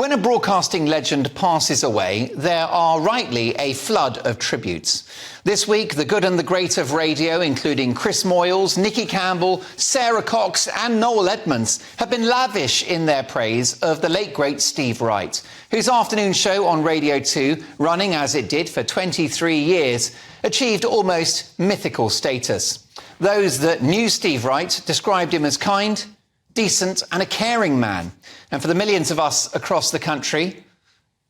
When a broadcasting legend passes away, there are rightly a flood of tributes. This week, the good and the great of radio, including Chris Moyles, Nicky Campbell, Sarah Cox and Noel Edmonds, have been lavish in their praise of the late great Steve Wright, whose afternoon show on Radio 2, running as it did for 23 years, achieved almost mythical status. Those that knew Steve Wright described him as kind, decent and a caring man. And for the millions of us across the country,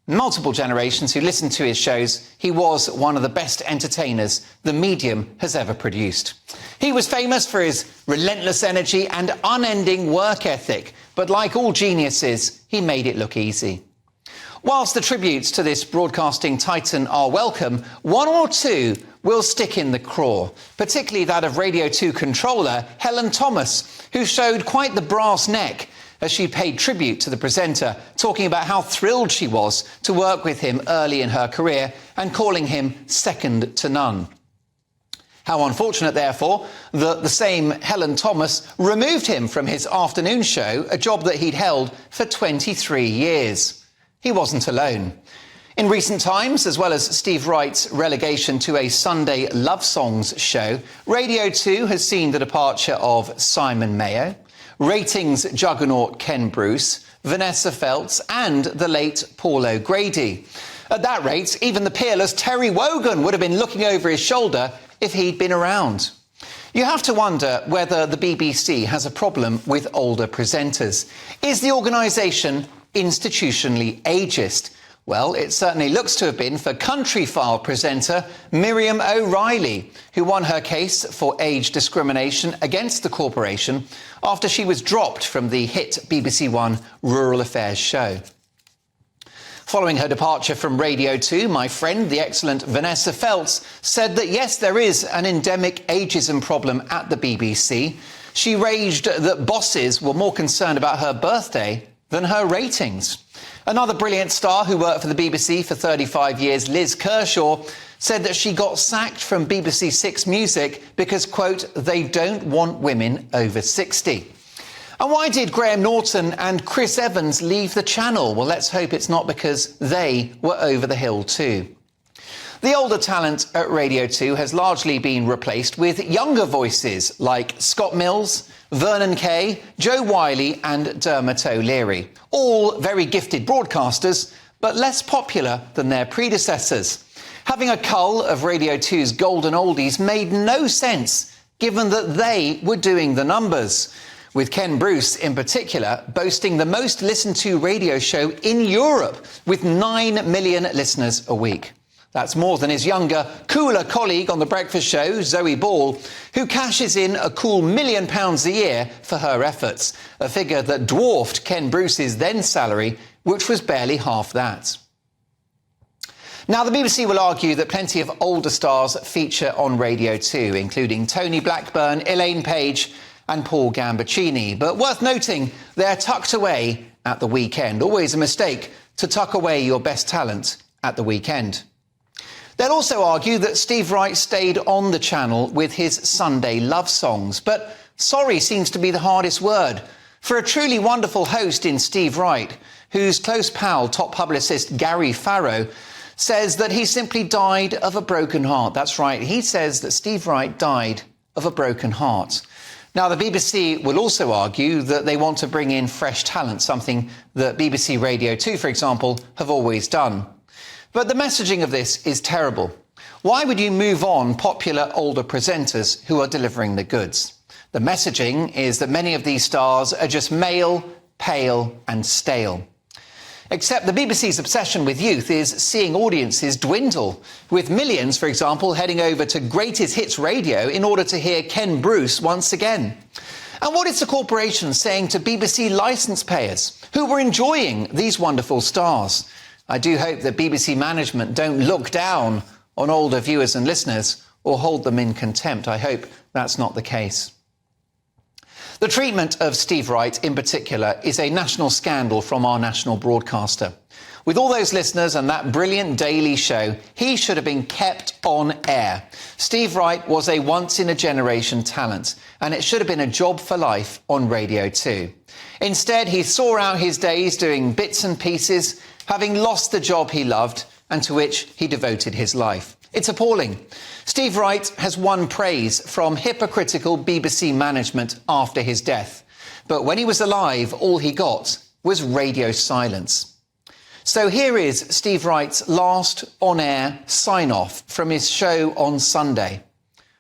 multiple generations who listened to his shows, he was one of the best entertainers the medium has ever produced. He was famous for his relentless energy and unending work ethic, but like all geniuses, he made it look easy. Whilst the tributes to this broadcasting titan are welcome, one or two will stick in the craw, particularly that of Radio 2 controller Helen Thomas, who showed quite the brass neck as she paid tribute to the presenter, talking about how thrilled she was to work with him early in her career and calling him second to none. How unfortunate, therefore, that the same Helen Thomas removed him from his afternoon show, a job that he'd held for 23 years. He wasn't alone. In recent times, as well as Steve Wright's relegation to a Sunday love songs show, Radio 2 has seen the departure of Simon Mayo, ratings juggernaut Ken Bruce, Vanessa Feltz and the late Paul O'Grady. At that rate, even the peerless Terry Wogan would have been looking over his shoulder if he'd been around. You have to wonder whether the BBC has a problem with older presenters. Is the organisation institutionally ageist? Well, it certainly looks to have been for Country File presenter Miriam O'Reilly, who won her case for age discrimination against the corporation after she was dropped from the hit BBC One Rural Affairs show. Following her departure from Radio 2, my friend, the excellent Vanessa Feltz, said that yes, there is an endemic ageism problem at the BBC. She raged that bosses were more concerned about her birthday than her ratings. Another brilliant star who worked for the BBC for 35 years, Liz Kershaw, said that she got sacked from BBC Six Music because, quote, they don't want women over 60. And why did Graham Norton and Chris Evans leave the channel? Well, let's hope it's not because they were over the hill too. The older talent at Radio 2 has largely been replaced with younger voices like Scott Mills, Vernon Kay, Joe Wiley and Dermot O'Leary. All very gifted broadcasters, but less popular than their predecessors. Having a cull of Radio 2's golden oldies made no sense, given that they were doing the numbers, with Ken Bruce in particular boasting the most listened to radio show in Europe with 9 million listeners a week. That's more than his younger, cooler colleague on The Breakfast Show, Zoe Ball, who cashes in a cool £1 million a year for her efforts, a figure that dwarfed Ken Bruce's then salary, which was barely half that. Now, the BBC will argue that plenty of older stars feature on Radio 2, including Tony Blackburn, Elaine Page and Paul Gambaccini. But worth noting, they're tucked away at the weekend. Always a mistake to tuck away your best talent at the weekend. They'll also argue that Steve Wright stayed on the channel with his Sunday love songs. But sorry seems to be the hardest word. For a truly wonderful host in Steve Wright, whose close pal, top publicist Gary Farrow, says that he simply died of a broken heart. That's right, he says that Steve Wright died of a broken heart. Now, the BBC will also argue that they want to bring in fresh talent, something that BBC Radio 2, for example, have always done. But the messaging of this is terrible. Why would you move on popular older presenters who are delivering the goods? The messaging is that many of these stars are just male, pale and stale. Except the BBC's obsession with youth is seeing audiences dwindle, with millions, for example, heading over to Greatest Hits Radio in order to hear Ken Bruce once again. And what is the corporation saying to BBC licence payers who were enjoying these wonderful stars? I do hope that BBC management don't look down on older viewers and listeners or hold them in contempt. I hope that's not the case. The treatment of Steve Wright in particular is a national scandal from our national broadcaster. With all those listeners and that brilliant daily show, he should have been kept on air. Steve Wright was a once-in-a-generation talent, and it should have been a job for life on Radio 2. Instead, he saw out his days doing bits and pieces, having lost the job he loved and to which he devoted his life. It's appalling. Steve Wright has won praise from hypocritical BBC management after his death. But when he was alive, all he got was radio silence. So here is Steve Wright's last on-air sign-off from his show on Sunday.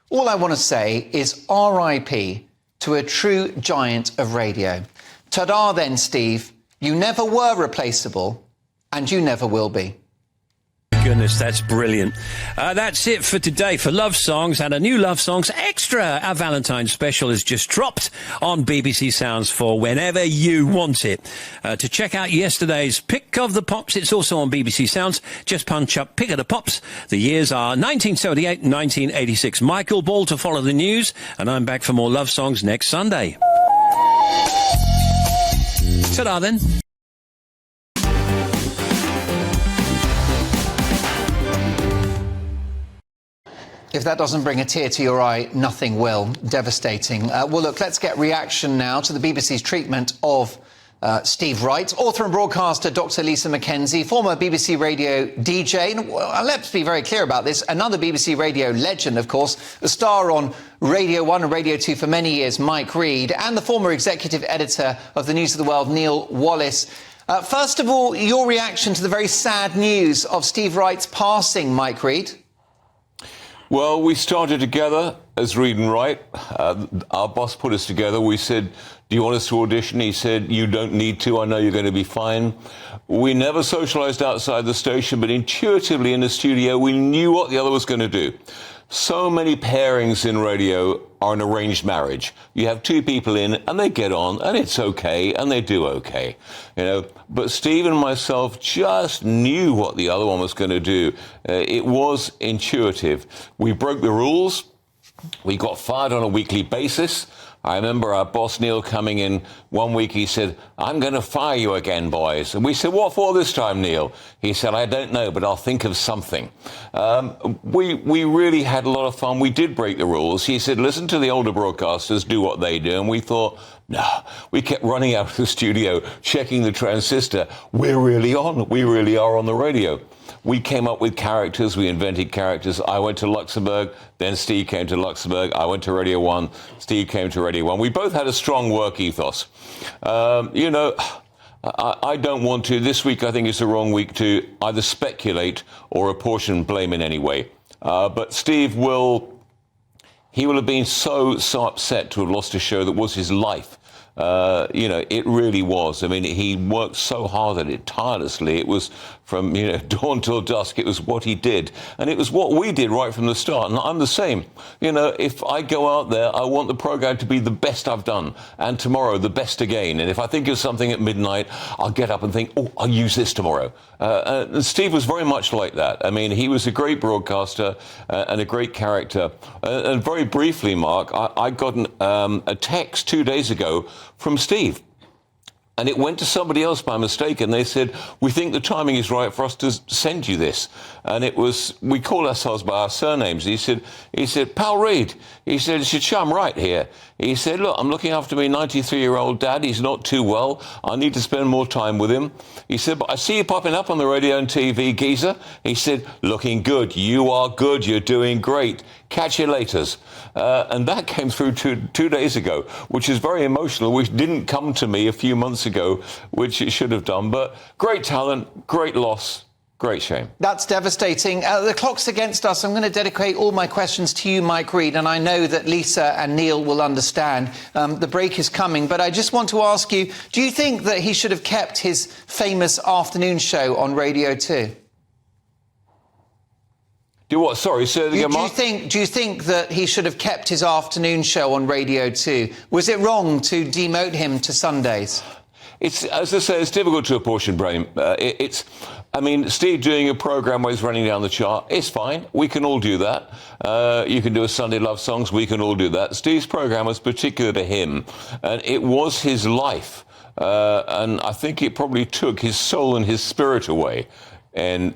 All I want to say is RIP to a true giant of radio. Ta-da then, Steve. You never were replaceable, and you never will be. Goodness, that's brilliant. That's it for today for Love Songs, and a new Love Songs Extra. Our Valentine's special has just dropped on BBC Sounds for whenever you want it. To check out yesterday's Pick of the Pops, it's also on BBC Sounds. Just punch up Pick of the Pops. The years are 1978 and 1986. Michael Ball to follow the news, and I'm back for more Love Songs next Sunday. Ta-da then. If that doesn't bring a tear to your eye, nothing will. Devastating. Well, look, let's get reaction now to the BBC's treatment of Steve Wright. Author and broadcaster Dr. Lisa Mackenzie, former BBC radio DJ, and let's be very clear about this, another BBC radio legend, of course, the star on Radio 1 and Radio 2 for many years, Mike Reid, and the former executive editor of the News of the World, Neil Wallace. First of all, your reaction to the very sad news of Steve Wright's passing, Mike Reid. Well, we started together as Reid and Wright. Our boss put us together. We said, do you want us to audition? He said, you don't need to. I know you're going to be fine. We never socialised outside the station, but intuitively in the studio, we knew what the other was going to do. So many pairings in radio are an arranged marriage. You have two people in and they get on and it's okay and they do okay, you know. But Steve and myself just knew what the other one was going to do. It was intuitive. We broke the rules. We got fired on a weekly basis. I remember our boss, Neil, coming in one week. He said, I'm going to fire you again, boys. And we said, what for this time, Neil? He said, I don't know, but I'll think of something. We really had a lot of fun. We did break the rules. He said, listen to the older broadcasters, do what they do. And we thought, no, we kept running out of the studio, checking the transistor. We're really on. We really are on the radio. We came up with characters. We invented characters. I went to Luxembourg. Then Steve came to Luxembourg. I went to Radio 1. Steve came to Radio 1. We both had a strong work ethos. You know, I don't want to. This week, I think, is the wrong week to either speculate or apportion blame in any way. But Steve will have been so upset to have lost a show that was his life. You know, it really was. I mean, he worked so hard at it tirelessly. It was from, you know, dawn till dusk. It was what he did. And it was what we did right from the start. And I'm the same. You know, if I go out there, I want the programme to be the best I've done. And tomorrow, the best again. And if I think of something at midnight, I'll get up and think, oh, I'll use this tomorrow. And Steve was very much like that. I mean, he was a great broadcaster and a great character. And very briefly, Mark, I got a text 2 days ago from Steve. And it went to somebody else by mistake, and they said, we think the timing is right for us to send you this. And it was, we call ourselves by our surnames. He said, Pal Reid, he said, it's your chum Wright here. He said, look, I'm looking after my 93-year-old dad. He's not too well. I need to spend more time with him. He said, but I see you popping up on the radio and TV, geezer. He said, looking good. You are good. You're doing great. Catch you laters. And that came through two days ago, which is very emotional, which didn't come to me a few months ago, which it should have done. But great talent, great loss. Great shame. That's devastating. The clock's against us. I'm going to dedicate all my questions to you, Mike Reid, and I know that Lisa and Neil will understand. The break is coming, but I just want to ask you, do you think that he should have kept his famous afternoon show on Radio 2? Do what? Sorry, sir. Do you think that he should have kept his afternoon show on Radio 2? Was it wrong to demote him to Sundays? It's, as I say, it's difficult to apportion blame. I mean, Steve doing a programme where he's running down the chart, it's fine. We can all do that. You can do a Sunday Love Songs. We can all do that. Steve's programme was particular to him, and it was his life. And I think it probably took his soul and his spirit away in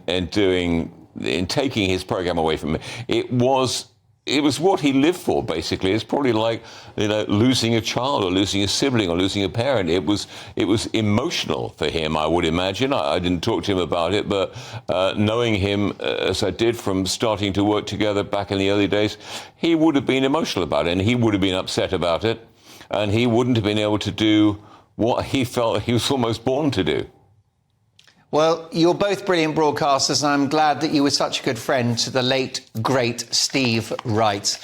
taking his programme away from him. It was it was what he lived for, basically. It's probably like, losing a child or losing a sibling or losing a parent. It was emotional for him, I would imagine. I didn't talk to him about it, but knowing him as I did from starting to work together back in the early days, he would have been emotional about it, and he would have been upset about it, and he wouldn't have been able to do what he felt he was almost born to do. Well, you're both brilliant broadcasters, and I'm glad that you were such a good friend to the late, great Steve Wright.